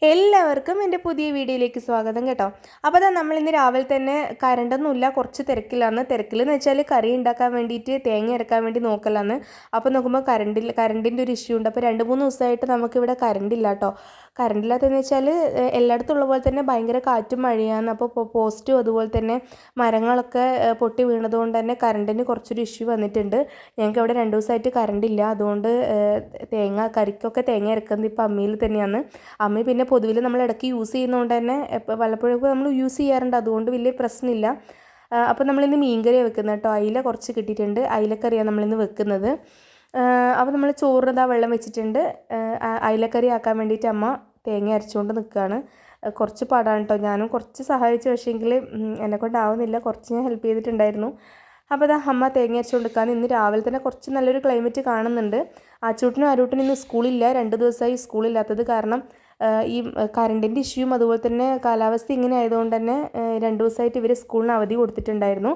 എല്ലാവർക്കും എൻ്റെ പുതിയ വീഡിയോയിലേക്ക് സ്വാഗതം കേട്ടോ. അപ്പോൾ നമ്മൾ ഇന്ന് രാവിലെ തന്നെ കറണ്ടൊന്നുമില്ല, കുറച്ച് തിരക്കിലാന്ന്. തിരക്കിലെന്ന് വെച്ചാൽ കറി ഉണ്ടാക്കാൻ വേണ്ടിയിട്ട് തേങ്ങ അരക്കാൻ വേണ്ടി നോക്കലാന്ന്. അപ്പോൾ നോക്കുമ്പോൾ കറണ്ടിൻ്റെ ഒരു ഇഷ്യൂ ഉണ്ട്. അപ്പോൾ 2-3 ദിവസമായിട്ട് നമുക്കിവിടെ കറണ്ടില്ല കേട്ടോ. കറണ്ടില്ലാത്തതെന്ന് വെച്ചാൽ എല്ലായിടത്തും ഉള്ള പോലെ തന്നെ ഭയങ്കര കാറ്റും മഴയാണ്. അപ്പോൾ പോസ്റ്റും അതുപോലെ തന്നെ മരങ്ങളൊക്കെ പൊട്ടി വീണതുകൊണ്ട് തന്നെ കറണ്ടിന് കുറച്ചൊരു ഇഷ്യൂ വന്നിട്ടുണ്ട്. ഞങ്ങൾക്ക് ഇവിടെ 2 ദിവസമായിട്ട് കറണ്ടില്ല. അതുകൊണ്ട് കറിക്കൊക്കെ തേങ്ങ അരക്കുന്നത് ഇപ്പോൾ അമ്മിയിൽ തന്നെയാണ്. അമ്മ പിന്നെ പൊതുവിൽ നമ്മൾ ഇടയ്ക്ക് യൂസ് ചെയ്യുന്നതുകൊണ്ട് തന്നെ വല്ലപ്പോഴൊക്കെ നമ്മൾ യൂസ് ചെയ്യാറുണ്ട്. അതുകൊണ്ട് വലിയ പ്രശ്നമില്ല. അപ്പോൾ നമ്മളിന്ന് മീൻകറിയാണ് വെക്കുന്നത് കേട്ടോ. അയില കുറച്ച് കിട്ടിയിട്ടുണ്ട്. അയിലക്കറിയാണ് നമ്മളിന്ന് വെക്കുന്നത്. അപ്പോൾ നമ്മൾ ചോറിന് വെള്ളം വെച്ചിട്ടുണ്ട്. അയിലക്കറി ആക്കാൻ വേണ്ടിയിട്ട് അമ്മ തേങ്ങ അരച്ചുകൊണ്ട് നിൽക്കുകയാണ്. കുറച്ച് പാടാണ് കേട്ടോ. ഞാനും കുറച്ച് സഹായിച്ചു, പക്ഷേങ്കിൽ എന്നെക്കൊണ്ടാവുന്നില്ല. കുറച്ച് ഞാൻ ഹെൽപ്പ് ചെയ്തിട്ടുണ്ടായിരുന്നു. അപ്പോൾ അമ്മ തേങ്ങ അരച്ചുകൊണ്ട് നിൽക്കാൻ. ഇന്ന് രാവിലെ തന്നെ കുറച്ച് നല്ലൊരു ക്ലൈമറ്റ് കാണുന്നുണ്ട്. ആച്ചൂട്ടിനും ആരൂട്ടിനും ഇന്ന് സ്കൂളില്ല. 2 ദിവസമായി സ്കൂളില്ലാത്തത് കാരണം ഈ കറണ്ടിൻ്റെ ഇഷ്യൂവും അതുപോലെ തന്നെ കാലാവസ്ഥ ഇങ്ങനെ ആയതുകൊണ്ട് തന്നെ 2 ദിവസമായിട്ട് ഇവർ സ്കൂളിന് അവധി കൊടുത്തിട്ടുണ്ടായിരുന്നു.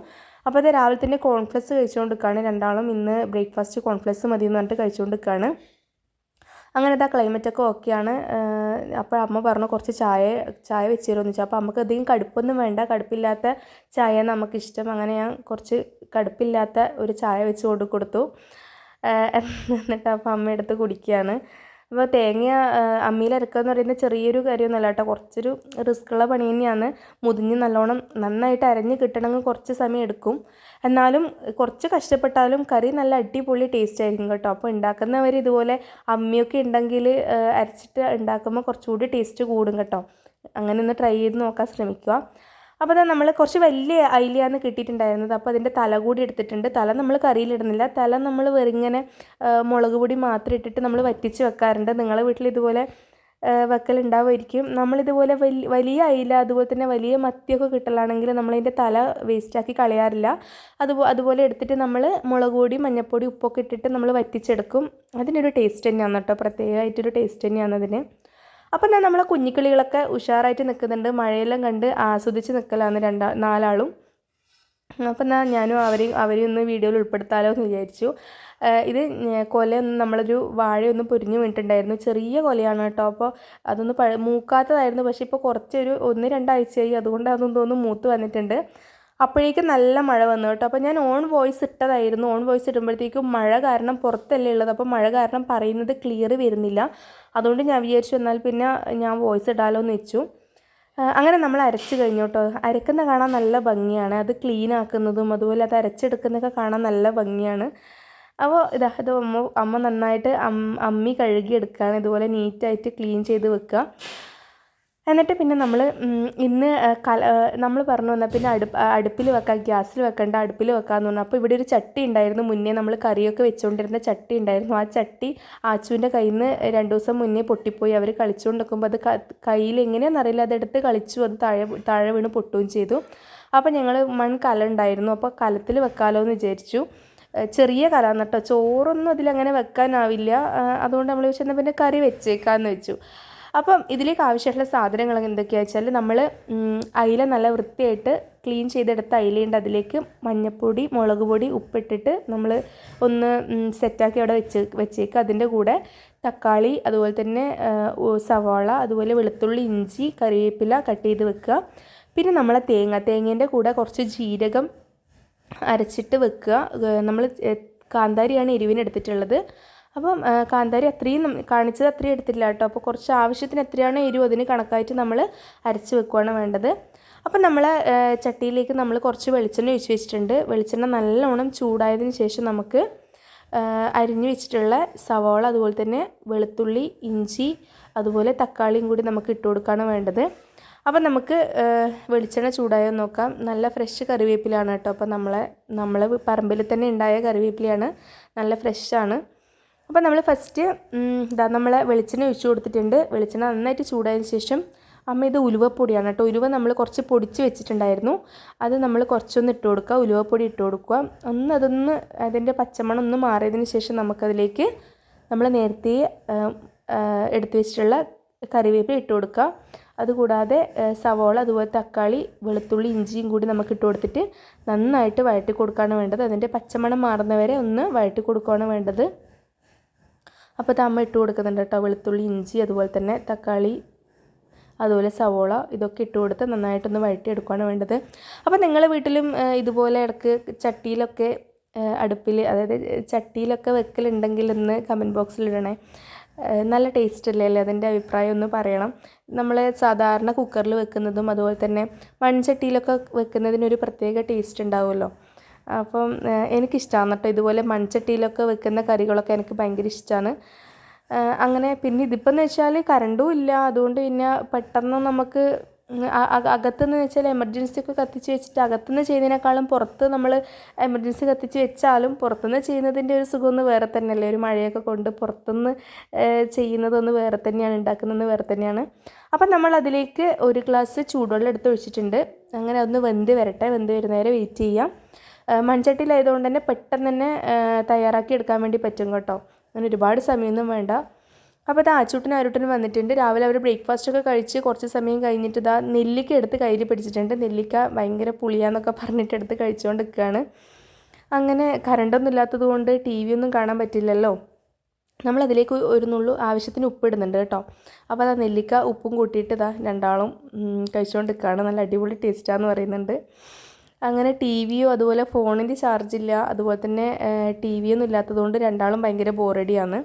അപ്പോൾ അത് രാവിലെ തന്നെ കോൺഫ്ലെക്സ് കഴിച്ചുകൊണ്ട് നിൽക്കുകയാണ്. രണ്ടാളും ഇന്ന് ബ്രേക്ക്ഫാസ്റ്റ് കോൺഫ്ലെക്സ് മതി എന്ന് പറഞ്ഞിട്ട് കഴിച്ചുകൊണ്ട് നിൽക്കുകയാണ്. അങ്ങനത്തെ ക്ലൈമറ്റൊക്കെ ഓക്കെയാണ്. അപ്പോൾ അമ്മ പറഞ്ഞു കുറച്ച് ചായ വെച്ച് തരുമെന്ന് വെച്ചാൽ. അപ്പോൾ നമുക്ക് അധികം കടുപ്പൊന്നും വേണ്ട, കടുപ്പില്ലാത്ത ചായ നമുക്കിഷ്ടം. അങ്ങനെ ഞാൻ കുറച്ച് കടുപ്പില്ലാത്ത ഒരു ചായ വെച്ച് കൊടുത്തു. എന്നിട്ട് അപ്പോൾ അമ്മ എടുത്ത് കുടിക്കുകയാണ്. അപ്പോൾ തേങ്ങ അമ്മിയിൽ അരക്കുക എന്ന് പറയുന്നത് ചെറിയൊരു കാര്യമൊന്നുമല്ല കേട്ടോ. കുറച്ചൊരു റിസ്ക്കുള്ള പണി തന്നെയാണ്. മുതിഞ്ഞ് നന്നായിട്ട് അരഞ്ഞ് കിട്ടണമെങ്കിൽ കുറച്ച് സമയം എടുക്കും. എന്നാലും കുറച്ച് കഷ്ടപ്പെട്ടാലും കറി നല്ല അടിപൊളി ടേസ്റ്റ് ആയിരിക്കും കേട്ടോ. അപ്പോൾ ഉണ്ടാക്കുന്നവർ ഇതുപോലെ അമ്മിയൊക്കെ ഉണ്ടെങ്കിൽ അരച്ചിട്ട് ഉണ്ടാക്കുമ്പോൾ കുറച്ചുകൂടി ടേസ്റ്റ് കൂടും കേട്ടോ. അങ്ങനെ ഒന്ന് ട്രൈ ചെയ്ത് നോക്കാൻ ശ്രമിക്കുക. അപ്പോൾ നമ്മൾ കുറച്ച് വലിയ അയിലയാണ് കിട്ടിയിട്ടുണ്ടായിരുന്നത്. അപ്പോൾ അതിൻ്റെ തല കൂടി എടുത്തിട്ടുണ്ട്. തല നമ്മൾ കറിയിലിടുന്നില്ല. തല നമ്മൾ വെറുങ്ങനെ മുളക് പൊടി മാത്രം ഇട്ടിട്ട് നമ്മൾ വറ്റിച്ച് വെക്കാറുണ്ട്. നിങ്ങളുടെ വീട്ടിൽ ഇതുപോലെ വെക്കലുണ്ടാവുമായിരിക്കും. നമ്മളിതുപോലെ വലിയ അയില അതുപോലെ തന്നെ വലിയ മത്തിയൊക്കെ കിട്ടലാണെങ്കിൽ നമ്മളതിൻ്റെ തല വേസ്റ്റാക്കി കളയാറില്ല. അതുപോലെ എടുത്തിട്ട് നമ്മൾ മുളക് പൊടി, മഞ്ഞൾപ്പൊടി, ഉപ്പൊക്കെ ഇട്ടിട്ട് നമ്മൾ വറ്റിച്ചെടുക്കും. അതിനൊരു ടേസ്റ്റ് തന്നെയാണ് കേട്ടോ. പ്രത്യേകമായിട്ടൊരു ടേസ്റ്റ് തന്നെയാണ് അതിന്. അപ്പം എന്നാൽ നമ്മളെ കുഞ്ഞിക്കിളികളൊക്കെ ഉഷാറായിട്ട് നിൽക്കുന്നുണ്ട്. മഴയെല്ലാം കണ്ട് ആസ്വദിച്ച് നിൽക്കലാണ് 4 ആളും. അപ്പം എന്നാൽ ഞാനും അവരെയും ഒന്ന് വീഡിയോയിൽ ഉൾപ്പെടുത്താലോ എന്ന് വിചാരിച്ചു. ഇത് കൊലയൊന്നും നമ്മളൊരു വാഴയൊന്നും പൊരിഞ്ഞ് വീണിട്ടുണ്ടായിരുന്നു. ചെറിയ കൊലയാണ് കേട്ടോ. അപ്പോൾ അതൊന്ന് മൂക്കാത്തതായിരുന്നു. പക്ഷേ ഇപ്പോൾ കുറച്ചൊരു 1-2 ആഴ്ചയായി. അതുകൊണ്ട് അതൊന്നും തോന്നുന്നു മൂത്ത് വന്നിട്ടുണ്ട്. അപ്പോഴേക്കും നല്ല മഴ വന്നു കേട്ടോ. അപ്പോൾ ഞാൻ ഓൺ വോയിസ് ഇട്ടതായിരുന്നു. ഓൺ വോയിസ് ഇടുമ്പോഴത്തേക്കും മഴ കാരണം പുറത്തല്ലേ ഉള്ളത്. അപ്പോൾ മഴ കാരണം പറയുന്നത് ക്ലിയർ വരുന്നില്ല. അതുകൊണ്ട് ഞാൻ വിചാരിച്ചു എന്നാൽ പിന്നെ ഞാൻ വോയിസ് ഇടാലോ എന്ന് വെച്ചു. അങ്ങനെ നമ്മൾ അരച്ച് കഴിഞ്ഞു കേട്ടോ. അരക്കുന്ന കാണാൻ നല്ല ഭംഗിയാണ്. അത് ക്ലീൻ ആക്കുന്നതും അതുപോലെ അത് അരച്ചെടുക്കുന്നതൊക്കെ കാണാൻ നല്ല ഭംഗിയാണ്. അപ്പോൾ ഇത് അമ്മ നന്നായിട്ട് അമ്മി കഴുകി എടുക്കുകയാണ്. ഇതുപോലെ നീറ്റായിട്ട് ക്ലീൻ ചെയ്ത് വെക്കുക. എന്നിട്ട് പിന്നെ നമ്മൾ ഇന്ന് നമ്മൾ പറഞ്ഞു വന്നാൽ പിന്നെ അടുപ്പിൽ വെക്കാം, ഗ്യാസിൽ വെക്കണ്ട, അടുപ്പിൽ വെക്കാമെന്ന് പറഞ്ഞു. അപ്പോൾ ഇവിടെ ഒരു ചട്ടി ഉണ്ടായിരുന്നു. മുന്നേ നമ്മൾ കറിയൊക്കെ വെച്ചുകൊണ്ടിരുന്ന ചട്ടി ഉണ്ടായിരുന്നു. ആ ചട്ടി ആച്ചുവിൻ്റെ കയ്യിൽ നിന്ന് 2 ദിവസം മുന്നേ പൊട്ടിപ്പോയി. അവർ കളിച്ചുകൊണ്ട് നിൽക്കുമ്പോൾ അത് കയ്യിൽ എങ്ങനെയാണെന്നറിയില്ല, അതെടുത്ത് കളിച്ചു. അത് താഴെ വീണ് പൊട്ടുകയും ചെയ്തു. അപ്പോൾ ഞങ്ങൾ കലമുണ്ടായിരുന്നു. അപ്പോൾ കലത്തിൽ വെക്കാമല്ലോ എന്ന് വിചാരിച്ചു. ചെറിയ കലമാണ് കേട്ടോ. ചോറൊന്നും അതിലങ്ങനെ വെക്കാനാവില്ല. അതുകൊണ്ട് നമ്മൾ വെച്ചാൽ പിന്നെ കറി വെച്ചേക്കാമെന്ന് വെച്ചു. അപ്പം ഇതിലേക്ക് ആവശ്യമുള്ള സാധനങ്ങൾ എന്തൊക്കെയാണെന്ന് വെച്ചാൽ നമ്മൾ അയില നല്ല വൃത്തിയായിട്ട് ക്ലീൻ ചെയ്തെടുത്ത അയിലയുണ്ട്. അതിലേക്ക് മഞ്ഞൾപ്പൊടി, മുളക് പൊടി, ഉപ്പിട്ടിട്ട് നമ്മൾ ഒന്ന് സെറ്റാക്കി അവിടെ വെച്ചേക്കുക. അതിൻ്റെ കൂടെ തക്കാളി, അതുപോലെ തന്നെ സവാള, അതുപോലെ വെളുത്തുള്ളി, ഇഞ്ചി, കറിവേപ്പില കട്ട് ചെയ്ത് വെക്കുക. പിന്നെ നമ്മളെ തേങ്ങേൻ്റെ കൂടെ കുറച്ച് ജീരകം അരച്ചിട്ട് വെക്കുക. നമ്മൾ കാന്താരിയാണ് എരിവിന് എടുത്തിട്ടുള്ളത്. അപ്പം കാന്താരി അത്രയും കാണിച്ചത് അത്രയും എടുത്തില്ല കേട്ടോ. അപ്പോൾ കുറച്ച് ആവശ്യത്തിന് എത്രയാണോ എരിവ് അതിന് കണക്കായിട്ട് നമ്മൾ അരച്ച് വെക്കുകയാണ് വേണ്ടത്. അപ്പം നമ്മൾ ചട്ടിയിലേക്ക് നമ്മൾ കുറച്ച് വെളിച്ചെണ്ണ ഒഴിച്ച് വെച്ചിട്ടുണ്ട്. വെളിച്ചെണ്ണ നല്ലോണം ചൂടായതിന് ശേഷം നമുക്ക് അരിഞ്ഞു വെച്ചിട്ടുള്ള സവാള, അതുപോലെ തന്നെ വെളുത്തുള്ളി, ഇഞ്ചി, അതുപോലെ തക്കാളിയും കൂടി നമുക്ക് ഇട്ട് കൊടുക്കുകയാണ് വേണ്ടത്. അപ്പം നമുക്ക് വെളിച്ചെണ്ണ ചൂടായോ നോക്കാം. നല്ല ഫ്രഷ് കറിവേപ്പിലാണ് കേട്ടോ. അപ്പം നമ്മളെ പറമ്പിൽ തന്നെ ഉണ്ടായ കറിവേപ്പിലയാണ്, നല്ല ഫ്രഷാണ്. അപ്പോൾ നമ്മൾ ഫസ്റ്റ് നമ്മളെ വെളിച്ചെണ്ണ ഒഴിച്ച് കൊടുത്തിട്ടുണ്ട്. വെളിച്ചെണ്ണ നന്നായിട്ട് ചൂടായതിന് ശേഷം അമ്മ ഇത് ഉലുവപ്പൊടിയാണ് കേട്ടോ. ഉലുവ നമ്മൾ കുറച്ച് പൊടിച്ച് വെച്ചിട്ടുണ്ടായിരുന്നു. അത് നമ്മൾ കുറച്ചൊന്ന് ഇട്ട് കൊടുക്കുക. ഉലുവപ്പൊടി ഇട്ട് കൊടുക്കുക. അതൊന്ന് അതിൻ്റെ പച്ചമണം ഒന്ന് മാറിയതിന് ശേഷം നമുക്കതിലേക്ക് നമ്മൾ നേരത്തെ എടുത്തു വെച്ചിട്ടുള്ള കറിവേപ്പില ഇട്ട് കൊടുക്കുക. അതുകൂടാതെ സവോള, അതുപോലെ തക്കാളി, വെളുത്തുള്ളി, ഇഞ്ചിയും കൂടി നമുക്ക് ഇട്ട് കൊടുത്തിട്ട് നന്നായിട്ട് വഴറ്റി കൊടുക്കുകയാണ് വേണ്ടത്. അതിൻ്റെ പച്ചമണം മാറുന്നവരെ ഒന്ന് വഴറ്റി കൊടുക്കുകയാണ് വേണ്ടത്. അപ്പോൾ അമ്മ ഇട്ട് കൊടുക്കുന്നുണ്ട് കേട്ടോ. വെളുത്തുള്ളി, ഇഞ്ചി, അതുപോലെ തന്നെ തക്കാളി, അതുപോലെ സവോള ഇതൊക്കെ ഇട്ട് കൊടുത്ത് നന്നായിട്ടൊന്ന് വഴറ്റിയെടുക്കുകയാണ് വേണ്ടത്. അപ്പോൾ നിങ്ങളുടെ വീട്ടിലും ഇതുപോലെ ഇടയ്ക്ക് ചട്ടിയിലൊക്കെ അടുപ്പിൽ അതായത് ചട്ടിയിലൊക്കെ വെക്കലുണ്ടെങ്കിൽ ഒന്ന് കമൻറ്റ് ബോക്സിൽ ഇടണേ. നല്ല ടേസ്റ്റ് അല്ലേ അതിൻ്റെ അഭിപ്രായം ഒന്ന് പറയണം. നമ്മൾ സാധാരണ കുക്കറിൽ വെക്കുന്നതും അതുപോലെ തന്നെ മൺചട്ടിയിലൊക്കെ വെക്കുന്നതിനൊരു പ്രത്യേക ടേസ്റ്റ് ഉണ്ടാവുമല്ലോ. അപ്പം എനിക്കിഷ്ടമാണ് കേട്ടോ ഇതുപോലെ മൺചട്ടിയിലൊക്കെ വെക്കുന്ന കറികളൊക്കെ എനിക്ക് ഭയങ്കര ഇഷ്ടമാണ്. അങ്ങനെ പിന്നെ ഇതിപ്പോൾ എന്ന് വെച്ചാൽ കറണ്ടും ഇല്ല, അതുകൊണ്ട് പിന്നെ പെട്ടെന്ന് നമുക്ക് അകത്തുനിന്ന് വെച്ചാൽ എമർജൻസി ഒക്കെ കത്തിച്ച് വെച്ചിട്ട് അകത്തുനിന്ന് ചെയ്യുന്നതിനേക്കാളും പുറത്ത് നമ്മൾ എമർജൻസി കത്തിച്ച് വെച്ചാലും പുറത്തുനിന്ന് ചെയ്യുന്നതിൻ്റെ ഒരു സുഖമൊന്ന് വേറെ തന്നെയല്ലേ. ഒരു മഴയൊക്കെ കൊണ്ട് പുറത്തുനിന്ന് ചെയ്യുന്നതൊന്ന് വേറെ തന്നെയാണ്, ഉണ്ടാക്കുന്നതെന്ന് വേറെ തന്നെയാണ്. അപ്പം നമ്മൾ അതിലേക്ക് ഒരു ഗ്ലാസ് ചൂടുവെള്ളം എടുത്ത് ഒഴിച്ചിട്ടുണ്ട്. അങ്ങനെ ഒന്ന് വെന്ത് വരട്ടെ, വെന്ത് വരുന്നവരെ വെയിറ്റ് ചെയ്യാം. മൺചട്ടിയിലായതുകൊണ്ട് തന്നെ പെട്ടെന്ന് തന്നെ തയ്യാറാക്കി എടുക്കാൻ വേണ്ടി പറ്റും കേട്ടോ, അങ്ങനെ ഒരുപാട് സമയമൊന്നും വേണ്ട. അപ്പോൾ ഇത് ആച്ചൂട്ടനും അരുട്ടനും വന്നിട്ടുണ്ട്. രാവിലെ അവർ ബ്രേക്ക്ഫാസ്റ്റൊക്കെ കഴിച്ച് കുറച്ച് സമയം കഴിഞ്ഞിട്ട് ഇതാ നെല്ലിക്ക എടുത്ത് കയ്യിൽ പിടിച്ചിട്ടുണ്ട്. നെല്ലിക്ക ഭയങ്കര പുളിയാന്നൊക്കെ പറഞ്ഞിട്ട് എടുത്ത് കഴിച്ചുകൊണ്ട് നിൽക്കുകയാണ്. അങ്ങനെ കറണ്ടൊന്നും ഇല്ലാത്തത് കൊണ്ട് ടി വി ഒന്നും കാണാൻ പറ്റില്ലല്ലോ. നമ്മളതിലേക്ക് ഒരു നുള്ളു ആവശ്യത്തിന് ഉപ്പ് ഇടുന്നുണ്ട് കേട്ടോ. അപ്പോൾ അതാ നെല്ലിക്ക ഉപ്പും കൂട്ടിയിട്ട് ഇതാ രണ്ടാളും കഴിച്ചുകൊണ്ട് നിൽക്കുകയാണ്. നല്ല അടിപൊളി ടേസ്റ്റാന്ന് പറയുന്നുണ്ട്. അങ്ങനെ ടി വിയോ അതുപോലെ ഫോണിൻ്റെ ചാർജില്ല, അതുപോലെ തന്നെ ടി വിയൊന്നും ഇല്ലാത്തതുകൊണ്ട് രണ്ടാളും ഭയങ്കര ബോറടിയാണ്.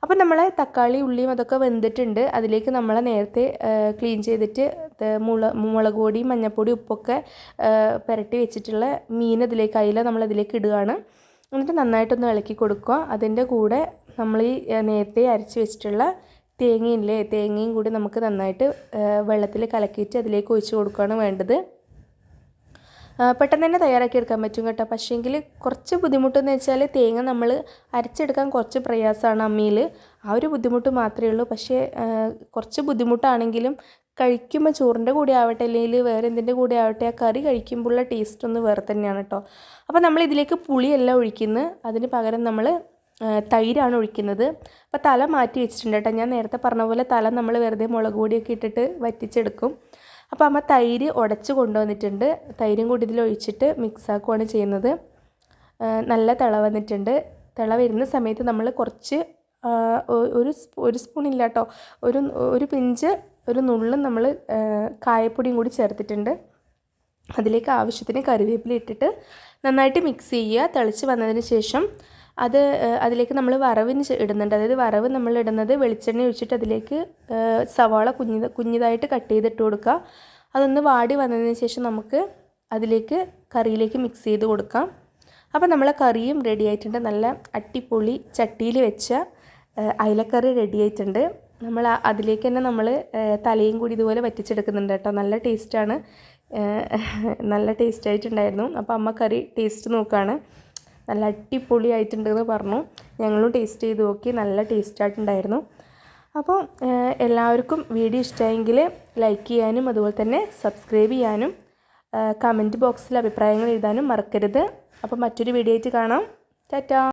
അപ്പം നമ്മളെ തക്കാളി ഉള്ളിയും അതൊക്കെ വെന്തിട്ടുണ്ട്. അതിലേക്ക് നമ്മൾ നേരത്തെ ക്ലീൻ ചെയ്തിട്ട് മുളക് പൊടി മഞ്ഞൾപ്പൊടി ഉപ്പൊക്കെ പുരട്ടി വെച്ചിട്ടുള്ള മീൻ അതിലേക്ക് അയില നമ്മളതിലേക്ക് ഇടുകയാണ്. എന്നിട്ട് നന്നായിട്ടൊന്ന് ഇളക്കി കൊടുക്കുക. അതിൻ്റെ കൂടെ നമ്മൾ ഈ നേരത്തെ അരച്ച് വെച്ചിട്ടുള്ള തേങ്ങയും കൂടി നമുക്ക് നന്നായിട്ട് വെള്ളത്തിൽ കലക്കിയിട്ട് അതിലേക്ക് ഒഴിച്ച് കൊടുക്കുകയാണ് വേണ്ടത്. പെട്ടെന്ന് തന്നെ തയ്യാറാക്കിയെടുക്കാൻ പറ്റും കേട്ടോ. പക്ഷേങ്കിൽ കുറച്ച് ബുദ്ധിമുട്ടെന്ന് വെച്ചാൽ തേങ്ങ നമ്മൾ അരച്ചെടുക്കാൻ കുറച്ച് പ്രയാസമാണ് അമ്മിയിൽ, ആ ഒരു ബുദ്ധിമുട്ട് മാത്രമേ ഉള്ളൂ. പക്ഷേ കുറച്ച് ബുദ്ധിമുട്ടാണെങ്കിലും കഴിക്കുമ്പോൾ ചോറിൻ്റെ കൂടെ ആവട്ടെ അല്ലെങ്കിൽ വേറെ എന്തിൻ്റെ കൂടെ ആവട്ടെ ആ കറി കഴിക്കുമ്പോഴുള്ള ടേസ്റ്റ് ഒന്ന് വേറെ തന്നെയാണ് കേട്ടോ. അപ്പോൾ നമ്മൾ ഇതിലേക്ക് പുളിയല്ല ഒഴിക്കുന്നത്, അതിന് പകരം നമ്മൾ തൈരാണ് ഒഴിക്കുന്നത്. അപ്പോൾ തല മാറ്റി വെച്ചിട്ടുണ്ട് കേട്ടോ. ഞാൻ നേരത്തെ പറഞ്ഞ പോലെ തല നമ്മൾ വെറുതെ മുളക് പൊടിയൊക്കെ ഇട്ടിട്ട് വറ്റിച്ചെടുക്കും. അപ്പോൾ അമ്മ തൈര് ഉടച്ച് കൊണ്ടുവന്നിട്ടുണ്ട്. തൈരും കൂടി ഇതിൽ ഒഴിച്ചിട്ട് മിക്സാക്കുകയാണ് ചെയ്യുന്നത്. നല്ല തിള വന്നിട്ടുണ്ട്. തിള വരുന്ന സമയത്ത് നമ്മൾ കുറച്ച് ഒരു സ്പൂണില്ല കേട്ടോ, ഒരു പിഞ്ച് ഒരു നുള്ളും നമ്മൾ കായപ്പൊടിയും കൂടി ചേർത്തിട്ടുണ്ട്. അതിലേക്ക് ആവശ്യത്തിന് കറിവേപ്പില ഇട്ടിട്ട് നന്നായിട്ട് മിക്സ് ചെയ്യുക. തിളച്ച് വന്നതിന് ശേഷം അതിലേക്ക് നമ്മൾ വറവിന് ഇടുന്നുണ്ട്. അതായത് വറവ് നമ്മൾ ഇടുന്നത് വെളിച്ചെണ്ണ ഒഴിച്ചിട്ട് അതിലേക്ക് സവാള കുഞ്ഞിതായിട്ട് കട്ട് ചെയ്തിട്ട് കൊടുക്കുക. അതൊന്ന് വാടി വന്നതിന് ശേഷം നമുക്ക് അതിലേക്ക് കറിയിലേക്ക് മിക്സ് ചെയ്ത് കൊടുക്കാം. അപ്പോൾ നമ്മളെ കറിയും റെഡി ആയിട്ടുണ്ട്. നല്ല അട്ടിപ്പൊളി ചട്ടിയിൽ വെച്ച അയിലക്കറി റെഡി ആയിട്ടുണ്ട്. നമ്മൾ അതിലേക്ക് തന്നെ നമ്മൾ തലയും കൂടി ഇതുപോലെ വറ്റിച്ചെടുക്കുന്നുണ്ട് കേട്ടോ. നല്ല ടേസ്റ്റാണ്, നല്ല ടേസ്റ്റായിട്ടുണ്ടായിരുന്നു. അപ്പോൾ അമ്മ കറി ടേസ്റ്റ് നോക്കുകയാണ്. നല്ല അടിപൊളി ആയിട്ടുണ്ടെന്ന് പറഞ്ഞു. ഞങ്ങളും ടേസ്റ്റ് ചെയ്ത് നോക്കി, നല്ല ടേസ്റ്റായിട്ടുണ്ടായിരുന്നു. അപ്പോൾ എല്ലാവർക്കും വീഡിയോ ഇഷ്ടമായെങ്കിൽ ലൈക്ക് ചെയ്യാനും അതുപോലെ തന്നെ സബ്സ്ക്രൈബ് ചെയ്യാനും കമൻറ്റ് ബോക്സിൽ അഭിപ്രായങ്ങൾ എഴുതാനും മറക്കരുത്. അപ്പോൾ മറ്റൊരു വീഡിയോ ആയിട്ട് കാണാം. ടാറ്റാ.